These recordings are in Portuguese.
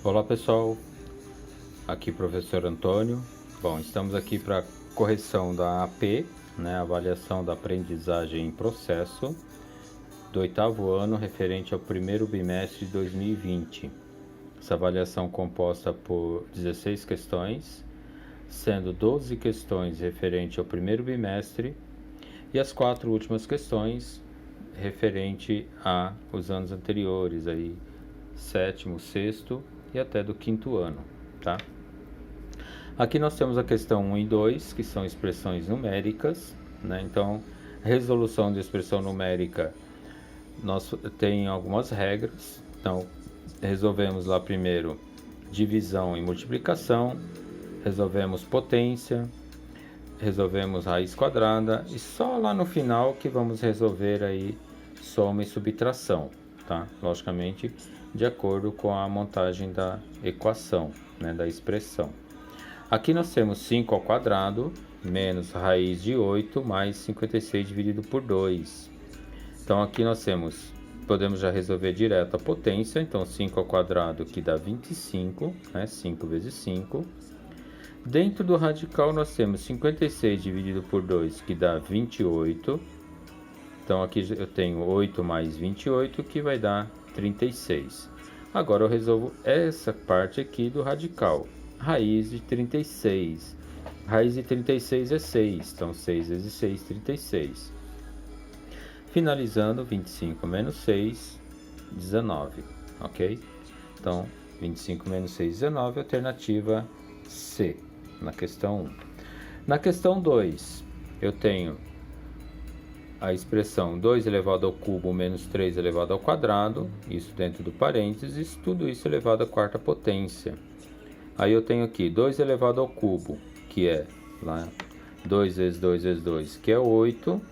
Olá pessoal, aqui professor Antônio. Bom, estamos aqui para correção da AP, avaliação da aprendizagem em processo do 8º ano referente ao primeiro bimestre de 2020. Essa avaliação composta por 16 questões, sendo 12 questões referente ao primeiro bimestre e as 4 últimas questões referente aos anos anteriores, aí, 7º, 6º e até do 5º ano, tá? Aqui nós temos a questão 1 e 2, que são expressões numéricas, né? Então, resolução de expressão numérica, nós tem algumas regras. Então, resolvemos lá primeiro divisão e multiplicação, resolvemos potência, resolvemos raiz quadrada e só lá no final que vamos resolver aí soma e subtração, tá? Logicamente, de acordo com a montagem da equação, da expressão. Aqui nós temos 5 ao quadrado menos raiz de 8 mais 56 dividido por 2. Então aqui nós podemos já resolver direto a potência. Então 5 ao quadrado que dá 25, 5 vezes 5. Dentro do radical nós temos 56 dividido por 2 que dá 28. Então aqui eu tenho 8 mais 28 que vai dar 36. Agora eu resolvo essa parte aqui do radical. Raiz de 36. Raiz de 36 é 6. Então 6 vezes 6, 36. Finalizando, 25 menos 6, 19. Ok? Então 25 menos 6, 19. Alternativa C, na questão 1. Na questão 2, eu tenho a expressão 2 elevado ao cubo menos 3 elevado ao quadrado, isso dentro do parênteses, tudo isso elevado à quarta potência. Aí eu tenho aqui 2 elevado ao cubo, que é lá 2 vezes 2 vezes 2, que é 8,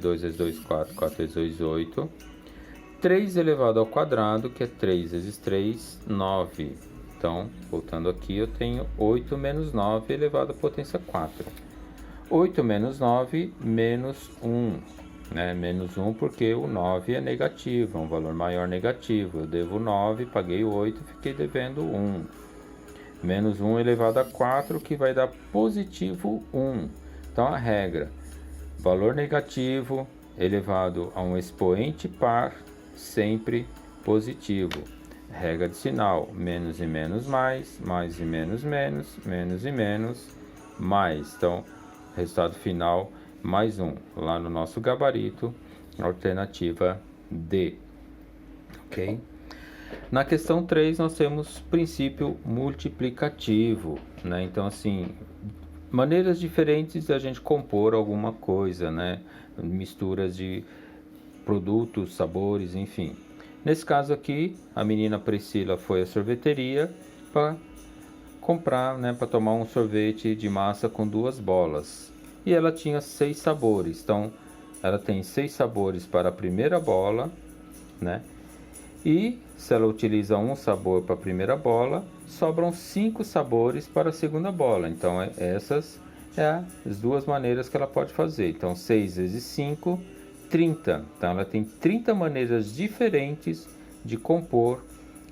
2 vezes 2, 4, 4 vezes 2, 8. 3 elevado ao quadrado, que é 3 vezes 3, 9. Então, voltando aqui, eu tenho 8 menos 9 elevado à potência 4. 8 menos 9, menos 1. Menos 1 porque o 9 é negativo, é um valor maior negativo. Eu devo 9, paguei 8, fiquei devendo 1. Menos 1 elevado a 4, que vai dar positivo 1. Então a regra, valor negativo elevado a um expoente par, sempre positivo. Regra de sinal, menos e menos mais e menos menos, menos e menos, mais. Então, resultado final, mais 1. Lá no nosso gabarito, alternativa D. Ok? Na questão 3, nós temos princípio multiplicativo, Então, assim, maneiras diferentes da gente compor alguma coisa, Misturas de produtos, sabores, enfim. Nesse caso aqui, a menina Priscila foi à sorveteria para comprar, para tomar um sorvete de massa com 2 bolas. E ela tinha 6 sabores. Então, ela tem 6 sabores para a primeira bola, E se ela utiliza um sabor para a primeira bola, sobram 5 sabores para a segunda bola. Então, essas são as duas maneiras que ela pode fazer. Então, 6 vezes 5, 30. Então, ela tem 30 maneiras diferentes de compor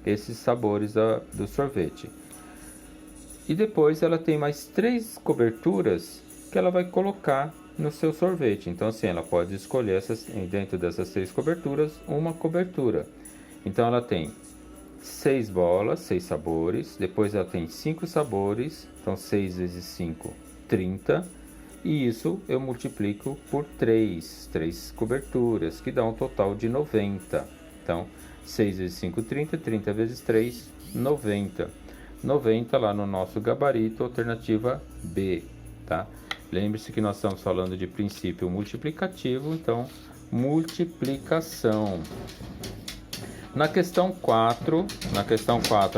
esses sabores do sorvete. E depois ela tem mais 3 coberturas que ela vai colocar no seu sorvete. Então, assim, ela pode escolher dentro dessas 3 coberturas, uma cobertura. Então, ela tem 6 bolas, 6 sabores. Depois ela tem 5 sabores. Então, 6 vezes 5, 30. E isso eu multiplico por 3 coberturas, que dá um total de 90. Então, 6 vezes 5, 30. 30 vezes 3, 90. 90 lá no nosso gabarito, alternativa B, tá? Lembre-se que nós estamos falando de princípio multiplicativo, então multiplicação. Na questão 4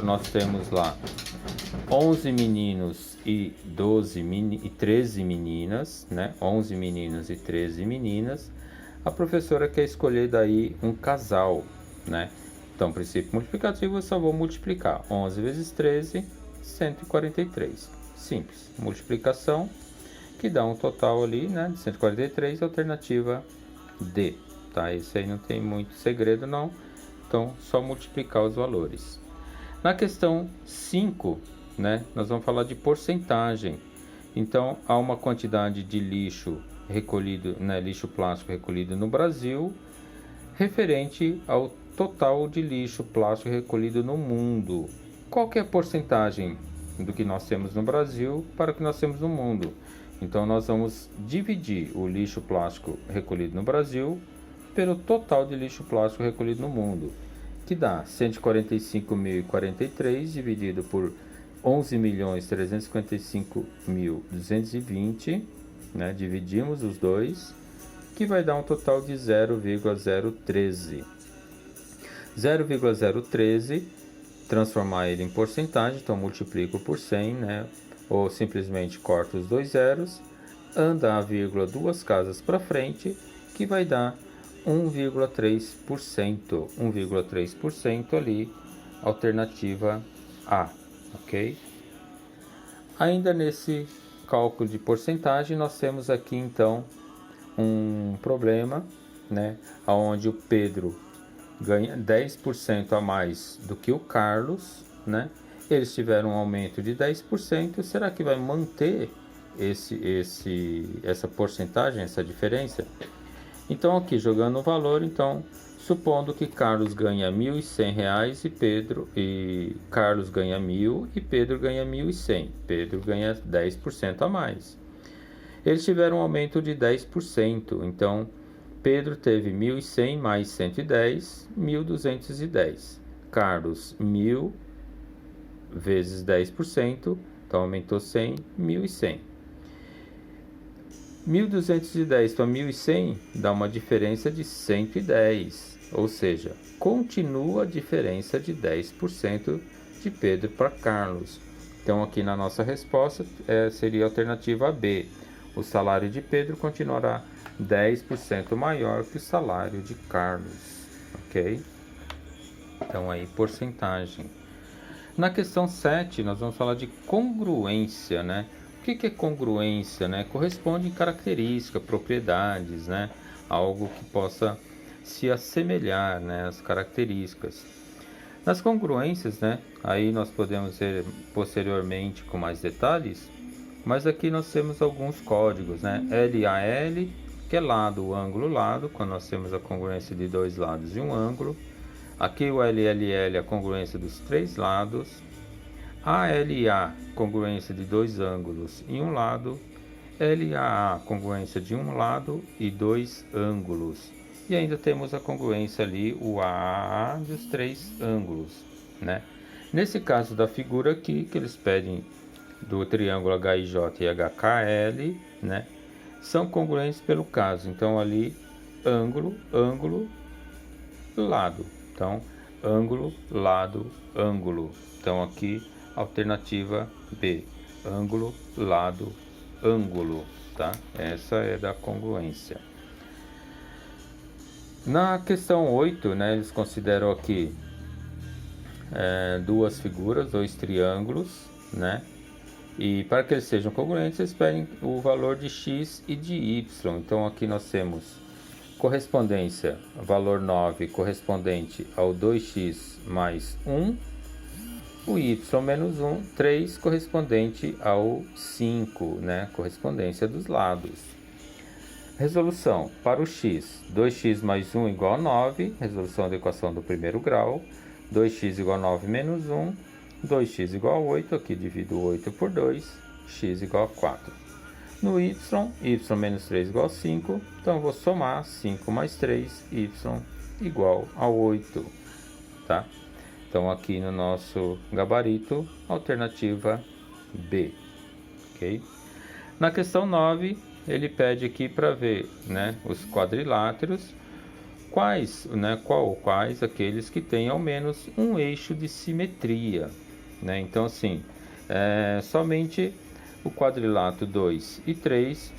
nós temos lá 11 meninos e 13 meninas, 11 meninos e 13 meninas. A professora quer escolher daí um casal, Então, princípio multiplicativo, eu só vou multiplicar. 11 vezes 13, 143. Simples. Multiplicação, que dá um total ali, de 143, alternativa D. Tá? Esse aí não tem muito segredo, não. Então, só multiplicar os valores. Na questão 5, né, nós vamos falar de porcentagem. Então, há uma quantidade de lixo recolhido, né, lixo plástico recolhido no Brasil, referente ao total de lixo plástico recolhido no mundo. Qual que é a porcentagem do que nós temos no Brasil para o que nós temos no mundo? Então, nós vamos dividir o lixo plástico recolhido no Brasil pelo total de lixo plástico recolhido no mundo, que dá 145.043 dividido por 11.355.220, né? Dividimos os dois, que vai dar um total de 0,013. 0,013, transformar ele em porcentagem, então multiplico por 100, né? Ou simplesmente corto os dois zeros, anda a vírgula duas casas para frente, que vai dar 1,3%. 1,3% ali, alternativa A, ok? Ainda nesse cálculo de porcentagem, nós temos aqui então um problema, né? Onde o Pedro ganha 10% a mais do que o Carlos, né? Eles tiveram um aumento de 10%, será que vai manter essa porcentagem, essa diferença? Então aqui, jogando o valor, então, supondo que Carlos ganha R$ 1.100 e Carlos ganha 1.000 e Pedro ganha 1.100. Pedro ganha 10% a mais. Eles tiveram um aumento de 10%, então Pedro teve 1.100 mais 110, 1.210. Carlos, 1.000 vezes 10%, então aumentou 100, 1.100. 1.210 para 1.100 dá uma diferença de 110, ou seja, continua a diferença de 10% de Pedro para Carlos. Então aqui na nossa resposta seria a alternativa B. O salário de Pedro continuará 10% maior que o salário de Carlos, ok? Então aí, porcentagem. Na questão 7, nós vamos falar de congruência, né? O que é congruência, né? Corresponde em características, propriedades, né? Algo que possa se assemelhar, né? As características. Nas congruências, né? Aí nós podemos ver posteriormente com mais detalhes, mas aqui nós temos alguns códigos, né? LAL, que é lado, ângulo, lado, quando nós temos a congruência de dois lados e um ângulo. Aqui o LLL, a congruência dos três lados. ALA, congruência de dois ângulos e um lado. LAA, congruência de um lado e dois ângulos. E ainda temos a congruência ali, o AAA, dos três ângulos, né? Nesse caso da figura aqui, que eles pedem do triângulo HIJ e HKL, né? São congruentes pelo caso. Então ali, ângulo, ângulo, lado. Então, ângulo, lado, ângulo. Então aqui, alternativa B. Ângulo, lado, ângulo, tá? Essa é da congruência. Na questão 8, né, eles consideram aqui duas figuras, dois triângulos, né? E para que eles sejam congruentes, eles pedem o valor de x e de y. Então aqui nós temos correspondência, valor 9 correspondente ao 2x mais 1, o y menos 1, 3 correspondente ao 5, né? Correspondência dos lados. Resolução para o x, 2x mais 1 igual a 9, resolução da equação do primeiro grau, 2x igual a 9 menos 1, 2x igual a 8, aqui divido 8 por 2, x igual a 4. No y menos 3 igual a 5, então eu vou somar 5 mais 3, y igual a 8, tá? Então aqui no nosso gabarito, alternativa B, ok? Na questão 9, ele pede aqui para ver, né, os quadriláteros, quais aqueles que têm ao menos um eixo de simetria, né? Então assim, somente o quadrilátero 2 e 3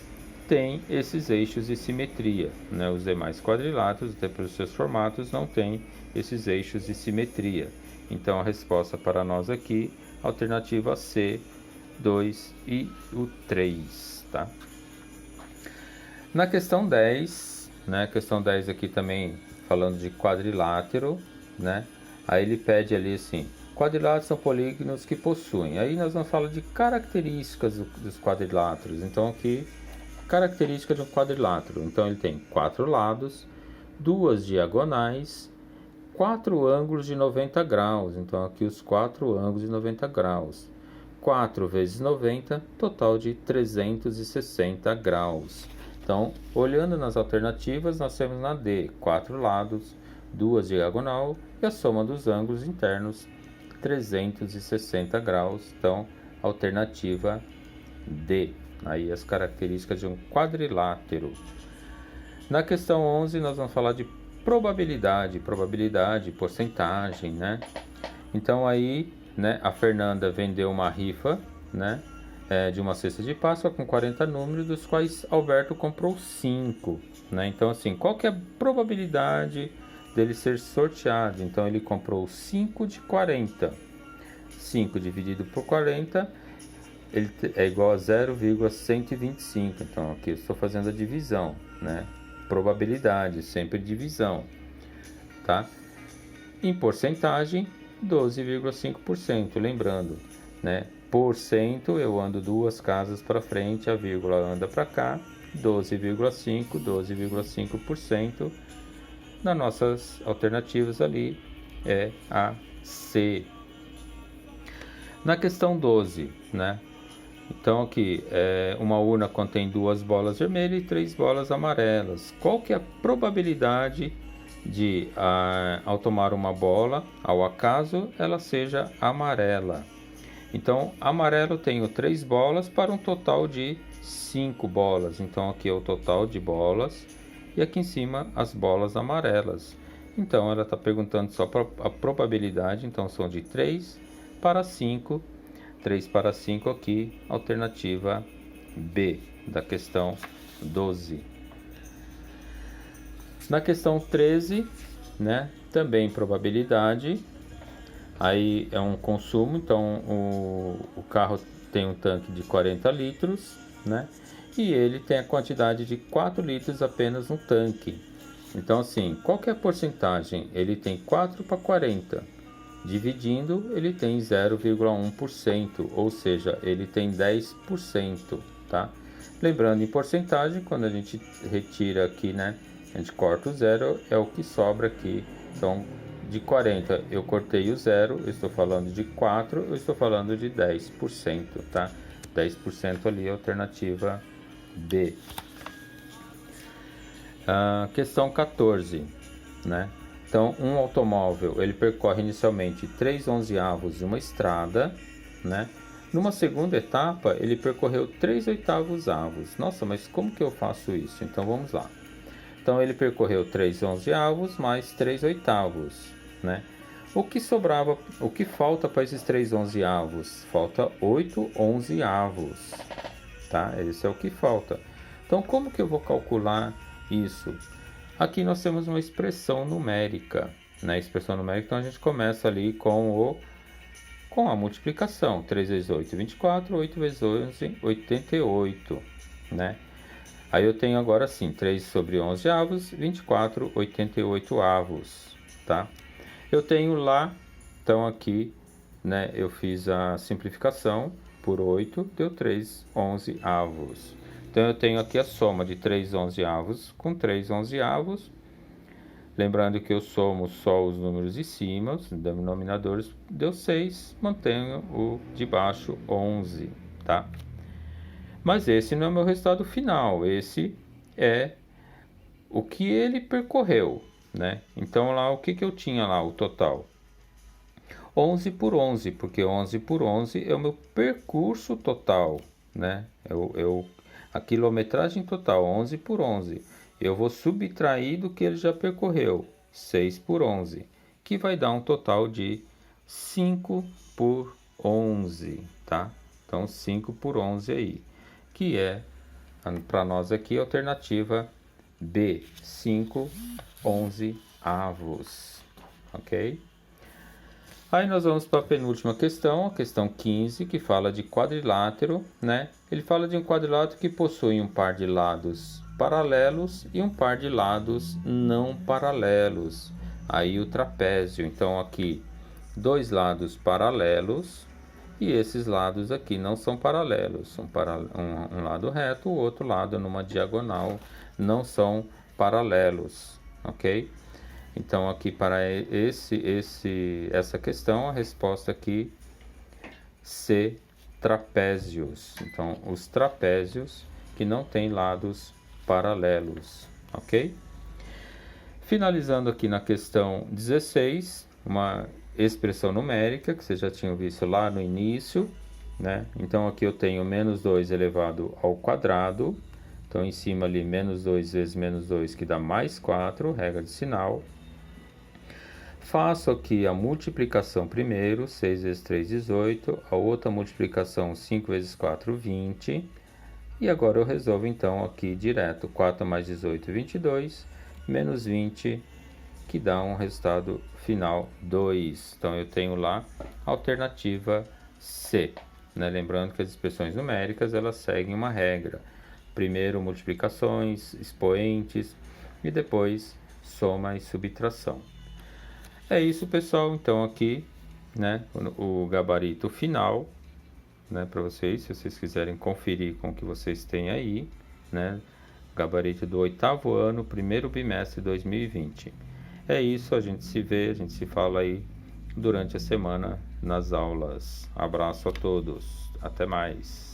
tem esses eixos de simetria, né? Os demais quadriláteros, até pelos seus formatos, não têm esses eixos de simetria. Então a resposta para nós aqui, alternativa C, 2 e o 3, tá? Na questão 10, né? Questão 10 aqui também falando de quadrilátero, né? Aí ele pede ali assim, Quadriláteros são polígonos que possuem. Aí nós vamos falar de características dos quadriláteros. Então aqui, característica de um quadrilátero. Então ele tem 4 lados, 2 diagonais, 4 ângulos de 90 graus. Então aqui os 4 ângulos de 90 graus. 4 vezes 90, total de 360 graus. Então, olhando nas alternativas, nós temos na D 4 lados, 2 diagonal e a soma dos ângulos internos 360 graus. Então, alternativa D. Aí as características de um quadrilátero. Na questão 11, nós vamos falar de probabilidade, porcentagem, né? Então aí, né, a Fernanda vendeu uma rifa, né, de uma cesta de Páscoa com 40 números, dos quais Alberto comprou 5, né? Então assim, qual que é a probabilidade dele ser sorteado? Então ele comprou 5 de 40. 5 dividido por 40 ele é igual a 0,125. Então aqui eu estou fazendo a divisão, né? Probabilidade, sempre divisão, tá? Em porcentagem, 12,5%. Lembrando, né? Por cento, eu ando 2 casas para frente, a vírgula anda para cá, 12,5%. Nas nossas alternativas ali é a C. Na questão 12, né? Então aqui, uma urna contém 2 bolas vermelhas e 3 bolas amarelas. Qual que é a probabilidade de, ao tomar uma bola, ao acaso, ela seja amarela? Então, amarelo tenho 3 bolas para um total de 5 bolas. Então aqui é o total de bolas e aqui em cima as bolas amarelas. Então ela está perguntando só a probabilidade, então são de 3 para 5. 3 para 5 aqui, alternativa B, da questão 12. Na questão 13, né, também probabilidade, aí é um consumo, então o carro tem um tanque de 40 litros, né, e ele tem a quantidade de 4 litros apenas no tanque. Então assim, qual que é a porcentagem? Ele tem 4 para 40. Dividindo, ele tem 0,1%, ou seja, ele tem 10%, tá? Lembrando, em porcentagem, quando a gente retira aqui, né, a gente corta o zero, é o que sobra aqui. Então, de 40 eu cortei o zero, eu estou falando de 4, eu estou falando de 10%, tá? 10% ali, alternativa B. Questão 14, né? Então, um automóvel, ele percorre inicialmente 3/11 de uma estrada, né? Numa segunda etapa, ele percorreu 3/8. Nossa, mas como que eu faço isso? Então, vamos lá. Então, ele percorreu 3/11 mais 3/8, né? O que sobrava, o que falta para esses 3/11? Falta 8/11, tá? Esse é o que falta. Então, como que eu vou calcular isso? Aqui nós temos uma expressão numérica, né? Expressão numérica, então a gente começa ali com a multiplicação. 3 vezes 8, 24, 8 vezes 11, 88, né? Aí eu tenho agora sim, 3 sobre 11 avos, 24, 88 avos, tá? Eu tenho lá, então aqui, né? Eu fiz a simplificação por 8, deu 3 11 avos. Então eu tenho aqui a soma de 3 11 com 3 11. Lembrando que eu somo só os números de cima, os denominadores, deu 6, mantenho o de baixo 11, tá? Mas esse não é o meu resultado final, esse é o que ele percorreu, né? Então lá, o que eu tinha lá, o total? 11 por 11, porque 11 por 11 é o meu percurso total, né? A quilometragem total, 11 por 11. Eu vou subtrair do que ele já percorreu, 6 por 11, que vai dar um total de 5 por 11, tá? Então, 5 por 11 aí, que é, para nós aqui, a alternativa B, 5 11 avos, ok? Aí nós vamos para a penúltima questão, a questão 15, que fala de quadrilátero, né? Ele fala de um quadrilátero que possui um par de lados paralelos e um par de lados não paralelos. Aí o trapézio, então aqui dois lados paralelos, e esses lados aqui não são paralelos, um lado reto, o outro lado numa diagonal, não são paralelos, ok? Então aqui para essa questão, a resposta aqui C, trapézios. Então os trapézios que não têm lados paralelos, ok? Finalizando aqui na questão 16, uma expressão numérica que vocês já tinham visto lá no início, né? Então aqui eu tenho menos 2 elevado ao quadrado. Então em cima ali menos 2 vezes menos 2 que dá mais 4, regra de sinal. Faço aqui a multiplicação primeiro, 6 vezes 3, 18. A outra multiplicação, 5 vezes 4, 20. E agora eu resolvo então aqui direto, 4 mais 18, 22, menos 20, que dá um resultado final 2. Então eu tenho lá a alternativa C, né? Lembrando que as expressões numéricas elas seguem uma regra. Primeiro multiplicações, expoentes e depois soma e subtração. É isso, pessoal. Então aqui, né, o gabarito final, né, para vocês, se vocês quiserem conferir com o que vocês têm aí, né, gabarito do 8º ano, primeiro bimestre de 2020. É isso, a gente se vê, a gente se fala aí durante a semana nas aulas. Abraço a todos, até mais.